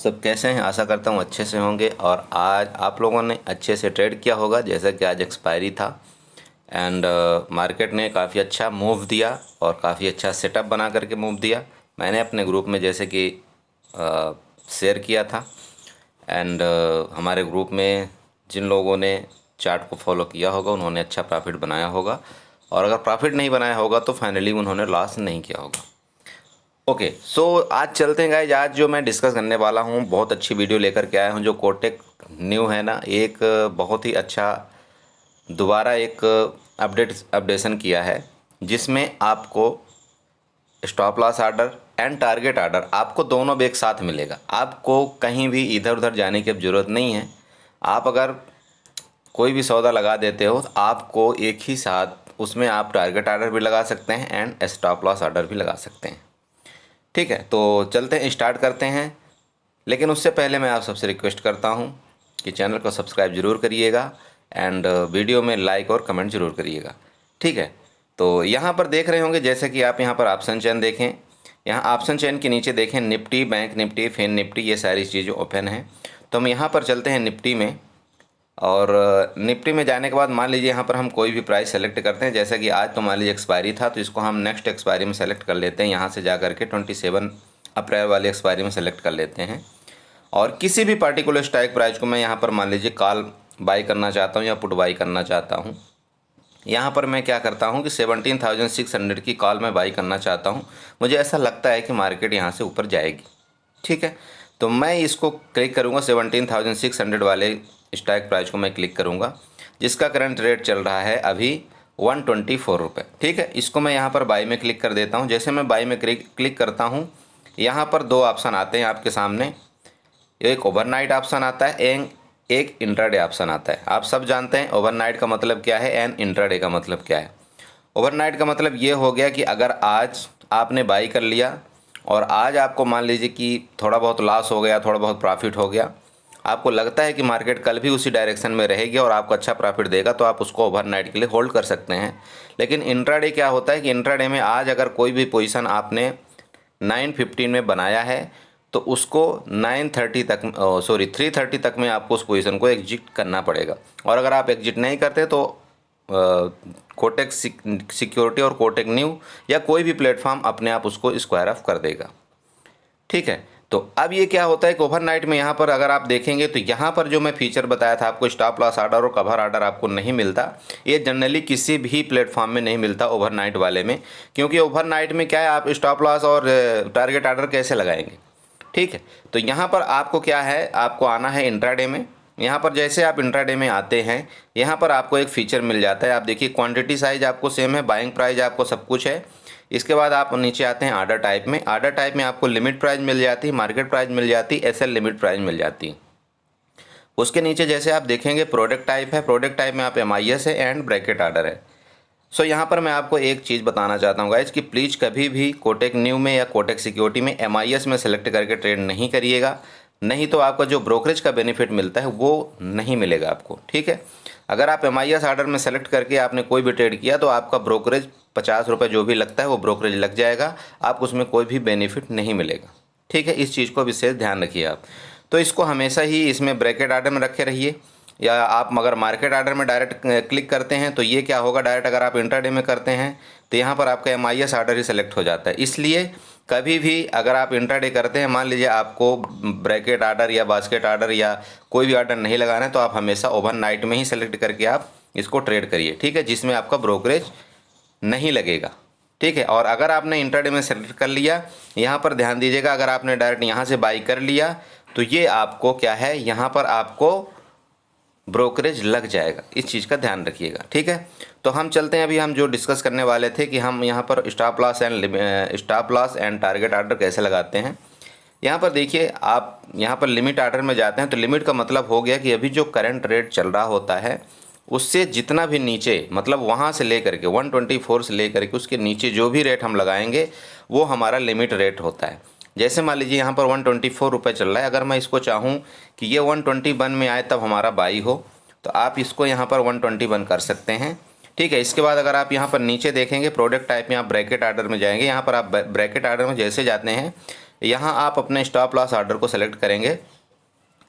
सब कैसे हैं? आशा करता हूँ अच्छे से होंगे। और आज आप लोगों ने अच्छे से ट्रेड किया होगा, जैसा कि आज एक्सपायरी था एंड मार्केट ने काफ़ी अच्छा मूव दिया और काफ़ी अच्छा सेटअप बना करके मूव दिया। मैंने अपने ग्रुप में जैसे कि शेयर किया था एंड हमारे ग्रुप में जिन लोगों ने चार्ट को फॉलो किया होगा उन्होंने अच्छा प्रॉफिट बनाया होगा, और अगर प्रॉफिट नहीं बनाया होगा तो फाइनली उन्होंने लॉस नहीं किया होगा। ओके, सो आज चलते हैं गाइज। आज जो मैं डिस्कस करने वाला हूँ बहुत अच्छी वीडियो लेकर के आया हूँ। जो कोटेक न्यू है ना, एक बहुत ही अच्छा दोबारा एक अपडेशन किया है, जिसमें आपको stop loss order and target order आपको दोनों भी एक साथ मिलेगा। आपको कहीं भी इधर उधर जाने की अब ज़रूरत नहीं है। आप अगर कोई भी सौदा लगा देते हो तो आपको एक ही साथ उसमें आप टारगेट आर्डर भी लगा सकते हैं एंड स्टॉप लॉस आर्डर भी लगा सकते हैं। ठीक है, तो चलते हैं, स्टार्ट करते हैं। लेकिन उससे पहले मैं आप सबसे रिक्वेस्ट करता हूं कि चैनल को सब्सक्राइब ज़रूर करिएगा एंड वीडियो में लाइक और कमेंट ज़रूर करिएगा। ठीक है, तो यहाँ पर देख रहे होंगे जैसे कि आप यहाँ पर ऑप्शन चेन देखें। यहाँ ऑप्शन चेन के नीचे देखें Nifty, bank Nifty, fin Nifty, ये सारी चीज़ें ओपन हैं। तो हम यहाँ पर चलते हैं निफ्टी में, और निफ्टी में जाने के बाद मान लीजिए यहाँ पर हम कोई भी प्राइस सेलेक्ट करते हैं। जैसा कि आज तो मान लीजिए एक्सपायरी था, तो इसको हम नेक्स्ट एक्सपायरी में सेलेक्ट कर लेते हैं। यहाँ से जा करके 27 अप्रैल वाली एक्सपायरी में सेलेक्ट कर लेते हैं, और किसी भी पार्टिकुलर स्ट्राइक प्राइस को मैं यहाँ पर मान लीजिए कॉल बाई करना चाहता हूँ या पुट बाई करना चाहता हूँ। यहाँ पर मैं क्या करता हूँ कि 17,600 की कॉल मैं बाई करना चाहता हूँ। मुझे ऐसा लगता है कि मार्केट यहाँ से ऊपर जाएगी। ठीक है, तो मैं इसको क्लिक करूँगा, 17,600 वाले स्ट्राइक प्राइस को मैं क्लिक करूँगा, जिसका करंट रेट चल रहा है अभी 124 रुपये। ठीक है, इसको मैं यहाँ पर बाई में क्लिक कर देता हूँ। जैसे मैं बाई में क्लिक करता हूँ, यहाँ पर दो ऑप्शन आते हैं आपके सामने। एक ओवरनाइट ऑप्शन आता है एंड एक इंट्राडे ऑप्शन आता है। आप सब जानते हैं ओवरनाइट का मतलब क्या है एंड इंट्राडे का मतलब क्या है। ओवरनाइट का मतलब ये हो गया कि अगर आज आपने बाई कर लिया और आज आपको मान लीजिए कि थोड़ा बहुत लॉस हो गया, थोड़ा बहुत प्रॉफिट हो गया, आपको लगता है कि मार्केट कल भी उसी डायरेक्शन में रहेगी और आपको अच्छा प्रॉफिट देगा, तो आप उसको ओवरनाइट के लिए होल्ड कर सकते हैं। लेकिन इंट्राडे क्या होता है कि इंट्राडे में आज अगर कोई भी पोजीशन आपने 9:15 में बनाया है तो उसको 3:30 तक में आपको उस पोजीशन को एग्जिट करना पड़ेगा। और अगर आप एग्जिट नहीं करते तो कोटेक सिक्योरिटी और कोटेक न्यू या कोई भी प्लेटफॉर्म अपने आप उसको स्क्वायर ऑफ कर देगा। ठीक है, तो अब ये क्या होता है कि ओवरनाइट में यहाँ पर अगर आप देखेंगे तो यहाँ पर जो मैं फीचर बताया था आपको, स्टॉप लॉस आर्डर और कवर आर्डर आपको नहीं मिलता। ये जनरली किसी भी प्लेटफॉर्म में नहीं मिलता ओवरनाइट वाले में, क्योंकि ओवरनाइट में क्या है, आप स्टॉप लॉस और टारगेट आर्डर कैसे लगाएंगे। ठीक है, तो यहाँ पर आपको क्या है, आपको आना है इंट्राडे में। यहाँ पर जैसे आप इंट्राडे में आते हैं, यहाँ पर आपको एक फ़ीचर मिल जाता है। आप देखिए क्वांटिटी साइज आपको सेम है, बाइंग प्राइस आपको सब कुछ है। इसके बाद आप नीचे आते हैं आर्डर टाइप में। आर्डर टाइप में आपको लिमिट प्राइस मिल जाती है, मार्केट प्राइस मिल जाती है, एसएल लिमिट प्राइस मिल जाती है। उसके नीचे जैसे आप देखेंगे प्रोडक्ट टाइप है, प्रोडक्ट टाइप में आप एमआईएस है एंड ब्रैकेट आर्डर है। सो यहाँ पर मैं आपको एक चीज़ बताना चाहता हूँ गाइज कि प्लीज़ कभी भी कोटेक न्यू में या कोटेक सिक्योरिटी में एमआईएस में सेलेक्ट करके ट्रेड नहीं करिएगा, नहीं तो आपका जो ब्रोकरेज का बेनिफिट मिलता है वो नहीं मिलेगा आपको। ठीक है, अगर आप एमआईएस आर्डर में सेलेक्ट करके आपने कोई भी ट्रेड किया तो आपका ब्रोकरेज 50 रुपये जो भी लगता है वो ब्रोकरेज लग जाएगा, आपको उसमें कोई भी बेनिफिट नहीं मिलेगा। ठीक है, इस चीज़ को विशेष ध्यान रखिए आप। तो इसको हमेशा ही इसमें ब्रैकेट आर्डर में रखे रहिए, या आप अगर मार्केट आर्डर में डायरेक्ट क्लिक करते हैं तो ये क्या होगा, डायरेक्ट अगर आप इंट्राडे में करते हैं तो यहाँ पर आपका एमआईएस आर्डर ही सेलेक्ट हो जाता है। इसलिए कभी भी अगर आप इंट्राडे करते हैं, मान लीजिए आपको ब्रैकेट आर्डर या बास्केट आर्डर या कोई भी आर्डर नहीं लगाना है, तो आप हमेशा ओवरनाइट में ही सेलेक्ट करके आप इसको ट्रेड करिए। ठीक है, जिसमें आपका ब्रोकरेज नहीं लगेगा। ठीक है, और अगर आपने इंट्राडे में सेलेक्ट कर लिया, यहाँ पर ध्यान दीजिएगा, अगर आपने डायरेक्ट यहाँ से बाई कर लिया तो ये आपको क्या है, यहाँ पर आपको ब्रोकरेज लग जाएगा। इस चीज़ का ध्यान रखिएगा। ठीक है, तो हम चलते हैं, अभी हम जो डिस्कस करने वाले थे कि हम यहाँ पर stop loss and target order कैसे लगाते हैं। यहाँ पर देखिए, आप यहाँ पर लिमिट आर्डर में जाते हैं तो लिमिट का मतलब हो गया कि अभी जो करंट रेट चल रहा होता है उससे जितना भी नीचे, मतलब वहाँ से लेकर के 124 से लेकर के उसके नीचे जो भी रेट हम लगाएंगे वो हमारा लिमिट रेट होता है। जैसे मान लीजिए यहाँ पर 124 रुपये चल रहा है, अगर मैं इसको चाहूँ कि ये 121 में आए तब हमारा बाई हो, तो आप इसको यहाँ पर 121 कर सकते हैं। ठीक है, इसके बाद अगर आप यहाँ पर नीचे देखेंगे प्रोडक्ट टाइप में आप ब्रैकेट आर्डर में जाएंगे, यहाँ पर आप ब्रैकेट आर्डर में जैसे जाते हैं यहाँ आप अपने स्टॉप लॉस ऑर्डर को सेलेक्ट करेंगे।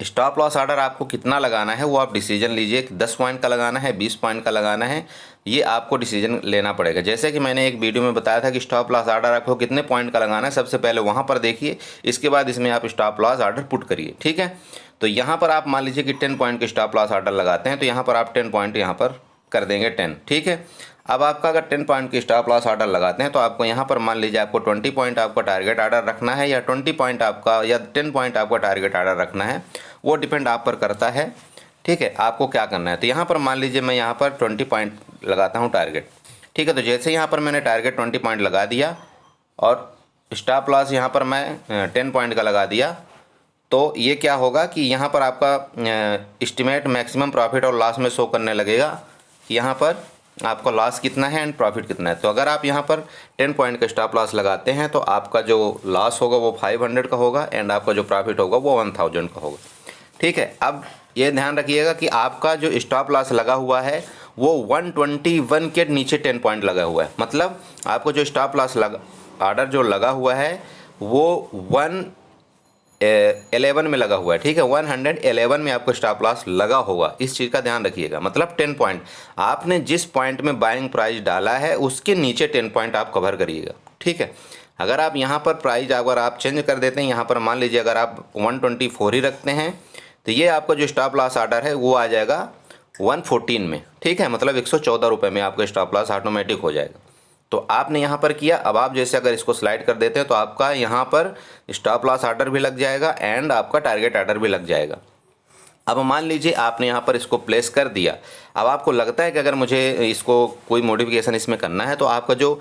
स्टॉप लॉस ऑर्डर आपको कितना लगाना है वो आप डिसीजन लीजिए कि 10 पॉइंट का लगाना है, 20 पॉइंट का लगाना है, ये आपको डिसीजन लेना पड़ेगा। जैसे कि मैंने एक वीडियो में बताया था कि स्टॉप लॉस ऑर्डर आपको कितने पॉइंट का लगाना है, सबसे पहले वहाँ पर देखिए, इसके बाद इसमें आप स्टॉप लॉस ऑर्डर पुट करिए। ठीक है, तो यहाँ पर आप मान लीजिए कि 10 पॉइंट के स्टॉप लॉस ऑर्डर लगाते हैं, तो यहाँ पर आप 10 पॉइंट यहाँ पर कर देंगे 10। ठीक है, अब आपका अगर 10 पॉइंट की स्टॉप लॉस ऑर्डर लगाते हैं तो आपको यहाँ पर मान लीजिए आपको 20 पॉइंट आपका टारगेट ऑर्डर रखना है या 20 पॉइंट आपका या 10 पॉइंट आपका टारगेट ऑर्डर रखना है, वो डिपेंड आप पर करता है। ठीक है, आपको क्या करना है, तो यहाँ पर मान लीजिए मैं यहाँ पर 20 पॉइंट लगाता हूँ टारगेट। ठीक है, तो जैसे यहाँ पर मैंने टारगेट 20 पॉइंट लगा दिया और स्टॉप लॉस यहाँ पर मैं 10 पॉइंट का लगा दिया, तो ये क्या होगा कि यहाँ पर आपका एस्टिमेट मैक्सिमम प्रॉफिट और लॉस में शो करने लगेगा कि यहाँ पर आपका लॉस कितना है एंड प्रॉफिट कितना है। तो अगर आप यहाँ पर 10 पॉइंट का स्टॉप लॉस लगाते हैं तो आपका जो लॉस होगा वो 500 का होगा एंड आपका जो प्रॉफिट होगा वो 1000 का होगा। ठीक है, अब ये ध्यान रखिएगा कि आपका जो स्टॉप लॉस लगा हुआ है वो 121 के नीचे 10 पॉइंट लगा हुआ है। मतलब आपको जो स्टॉप लॉस ऑर्डर जो लगा हुआ है वो 111 में लगा हुआ है। ठीक है, 111 में आपको स्टॉप लॉस लगा होगा, इस चीज़ का ध्यान रखिएगा। मतलब 10 पॉइंट आपने जिस पॉइंट में बाइंग प्राइस डाला है उसके नीचे 10 पॉइंट आप कवर करिएगा। ठीक है, अगर आप यहाँ पर प्राइस अगर आप चेंज कर देते हैं, यहाँ पर मान लीजिए अगर आप 124 ही रखते हैं तो ये आपका जो स्टॉप लॉस ऑर्डर है वो आ जाएगा 114 में। ठीक है, मतलब 114 रुपये में आपका स्टॉप लॉस ऑटोमेटिक हो जाएगा। तो आपने यहाँ पर किया, अब आप जैसे अगर इसको स्लाइड कर देते हैं तो आपका यहाँ पर स्टॉप लॉस ऑर्डर भी लग जाएगा एंड आपका टारगेट ऑर्डर भी लग जाएगा। अब मान लीजिए आपने यहाँ पर इसको प्लेस कर दिया, अब आपको लगता है कि अगर मुझे इसको कोई मॉडिफिकेशन इसमें करना है तो आपका जो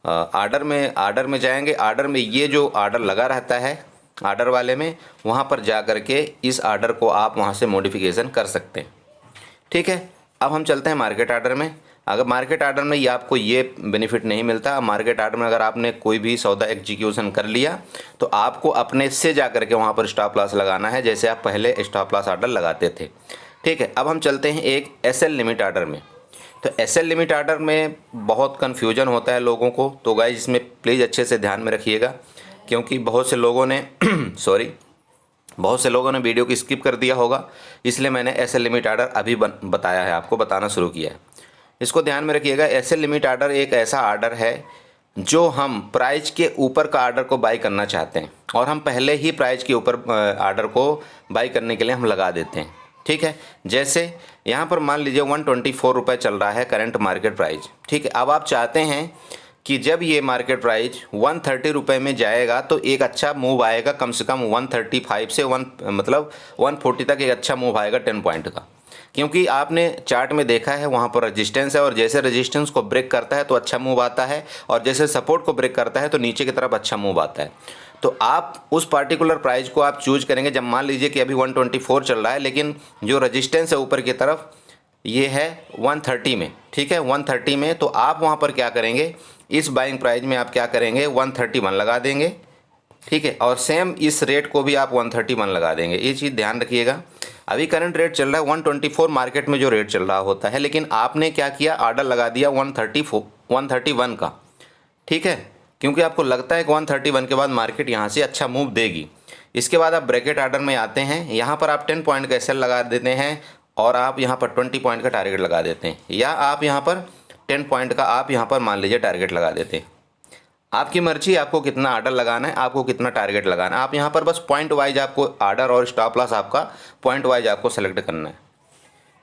ऑर्डर में जाएंगे, ऑर्डर में ये जो ऑर्डर लगा रहता है ऑर्डर वाले में, वहाँ पर जा कर के इस ऑर्डर को आप वहाँ से मॉडिफिकेशन कर सकते हैं। ठीक है, अब हम चलते हैं मार्केट ऑर्डर में। अगर मार्केट ऑर्डर में ये आपको ये बेनिफिट नहीं मिलता, मार्केट ऑर्डर में अगर आपने कोई भी सौदा एग्जीक्यूशन कर लिया तो आपको अपने से जा करके वहाँ पर स्टॉप लॉस लगाना है जैसे आप पहले स्टॉप लॉस ऑर्डर लगाते थे। ठीक है, अब हम चलते हैं एक एसएल लिमिट ऑर्डर में। तो एसएल लिमिट ऑर्डर में बहुत कन्फ्यूजन होता है लोगों को, तो गाइस इसमें प्लीज़ अच्छे से ध्यान में रखिएगा, क्योंकि बहुत से लोगों ने बहुत से लोगों ने वीडियो को स्किप कर दिया होगा, इसलिए मैंने एसएल लिमिट ऑर्डर अभी बताया है, आपको बताना शुरू किया है। इसको ध्यान में रखिएगा, एसएल लिमिट ऑर्डर एक ऐसा ऑर्डर है जो हम प्राइस के ऊपर का ऑर्डर को बाई करना चाहते हैं और हम पहले ही प्राइस के ऊपर ऑर्डर को बाई करने के लिए हम लगा देते हैं। ठीक है, जैसे यहाँ पर मान लीजिए 124 रुपये चल रहा है करंट मार्केट प्राइस। ठीक है, अब आप चाहते हैं कि जब ये मार्केट प्राइस 130 रुपये में जाएगा तो एक अच्छा मूव आएगा, कम से कम 135 से 140 तक एक अच्छा मूव आएगा 10 पॉइंट का, क्योंकि आपने चार्ट में देखा है वहाँ पर रेजिस्टेंस है और जैसे रेजिस्टेंस को ब्रेक करता है तो अच्छा मूव आता है और जैसे सपोर्ट को ब्रेक करता है तो नीचे की तरफ अच्छा मूव आता है। तो आप उस पार्टिकुलर प्राइस को आप चूज करेंगे जब मान लीजिए कि अभी 124 चल रहा है लेकिन जो रेजिस्टेंस है ऊपर की तरफ ये है 130 में। ठीक है, 130 में, तो आप वहाँ पर क्या करेंगे, इस बाइंग प्राइस में आप क्या करेंगे 131 लगा देंगे। ठीक है, और सेम इस रेट को भी आप 131 लगा देंगे। ये चीज़ ध्यान रखिएगा। अभी करंट रेट चल रहा है 124 मार्केट में जो रेट चल रहा होता है, लेकिन आपने क्या किया, ऑर्डर लगा दिया 131 का। ठीक है, क्योंकि आपको लगता है कि 131 के बाद मार्केट यहाँ से अच्छा मूव देगी। इसके बाद आप ब्रैकेट ऑर्डर में आते हैं, यहाँ पर आप 10 पॉइंट का एसएल लगा देते हैं और आप यहाँ पर 20 पॉइंट का टारगेट लगा देते हैं, या आप यहाँ पर 10 पॉइंट का आप यहाँ पर मान लीजिए टारगेट लगा देते हैं। आपकी मर्जी, आपको कितना ऑर्डर लगाना है, आपको कितना टारगेट लगाना है। आप यहाँ पर बस पॉइंट वाइज आपको ऑर्डर और स्टॉप लॉस आपका पॉइंट वाइज आपको सेलेक्ट करना है।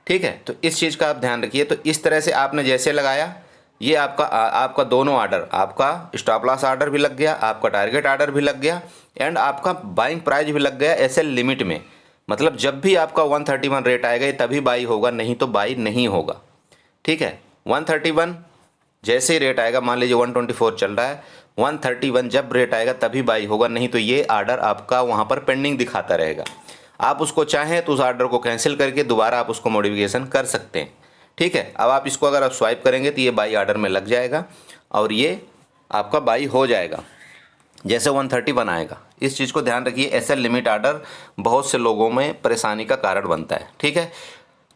ठीक है, तो इस चीज़ का आप ध्यान रखिए। तो इस तरह से आपने जैसे लगाया, ये आपका दोनों ऑर्डर, आपका स्टॉप लॉस ऑर्डर भी लग गया, आपका टारगेट ऑर्डर भी लग गया एंड आपका बाइंग प्राइस भी लग गया एसएल लिमिट में। मतलब जब भी आपका 131 रेट आएगा तभी बाई होगा, नहीं तो बाई नहीं होगा। ठीक है, 131 जैसे ही रेट आएगा, मान लीजिए 124 चल रहा है, 131 जब रेट आएगा तभी बाई होगा, नहीं तो ये ऑर्डर आपका वहाँ पर पेंडिंग दिखाता रहेगा। आप उसको चाहें तो उस ऑर्डर को कैंसिल करके दोबारा आप उसको मॉडिफिकेशन कर सकते हैं। ठीक है, अब आप इसको अगर आप स्वाइप करेंगे तो ये बाई ऑर्डर में लग जाएगा और ये आपका बाई हो जाएगा जैसे 131 आएगा। इस चीज़ को ध्यान रखिए, एसएल लिमिट ऑर्डर बहुत से लोगों में परेशानी का कारण बनता है। ठीक है,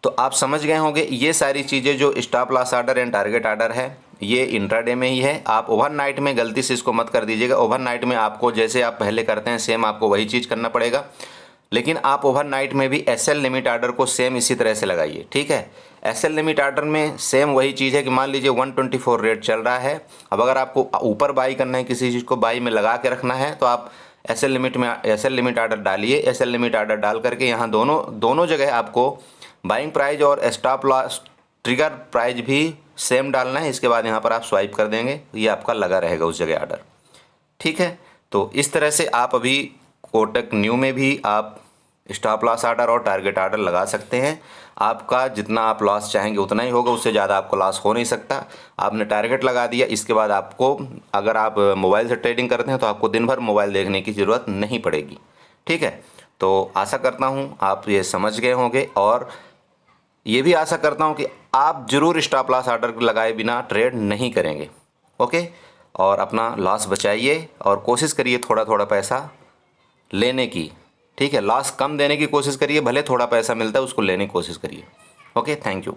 तो आप समझ गए होंगे ये सारी चीज़ें जो stop loss order and target order है, ये इंट्राडे में ही है। आप ओवरनाइट में गलती से इसको मत कर दीजिएगा। ओवरनाइट में आपको जैसे आप पहले करते हैं सेम आपको वही चीज़ करना पड़ेगा, लेकिन आप ओवरनाइट में भी एसएल लिमिट आर्डर को सेम इसी तरह से लगाइए, ठीक है। एसएल लिमिट आर्डर में सेम वही चीज़ है कि मान लीजिए 124 रेट चल रहा है। अब अगर आपको ऊपर बाई करना है, किसी चीज़ को बाई में लगा के रखना है, तो आप एसएल लिमिट आर्डर डालिए। एसएल लिमिट आर्डर डाल करके यहाँ दोनों जगह आपको बाइंग प्राइस और स्टॉप लॉस ट्रिगर प्राइस भी सेम डालना है। इसके बाद यहाँ पर आप स्वाइप कर देंगे, ये आपका लगा रहेगा उस जगह आर्डर, ठीक है। तो इस तरह से आप अभी कोटक न्यू में भी आप स्टॉप लॉस आर्डर और टारगेट आर्डर लगा सकते हैं। आपका जितना आप लॉस चाहेंगे उतना ही होगा, उससे ज़्यादा आपको लॉस हो नहीं सकता। आपने टारगेट लगा दिया, इसके बाद आपको, अगर आप मोबाइल से ट्रेडिंग करते हैं तो आपको दिन भर मोबाइल देखने की ज़रूरत नहीं पड़ेगी, ठीक है। तो आशा करता हूँ आप ये समझ गए होंगे, और ये भी आशा करता हूँ कि आप ज़रूर स्टॉप लॉस आर्डर लगाए बिना ट्रेड नहीं करेंगे, ओके। और अपना लॉस बचाइए और कोशिश करिए थोड़ा थोड़ा पैसा लेने की, ठीक है। लॉस कम देने की कोशिश करिए, भले थोड़ा पैसा मिलता है उसको लेने की कोशिश करिए, ओके। Thank you.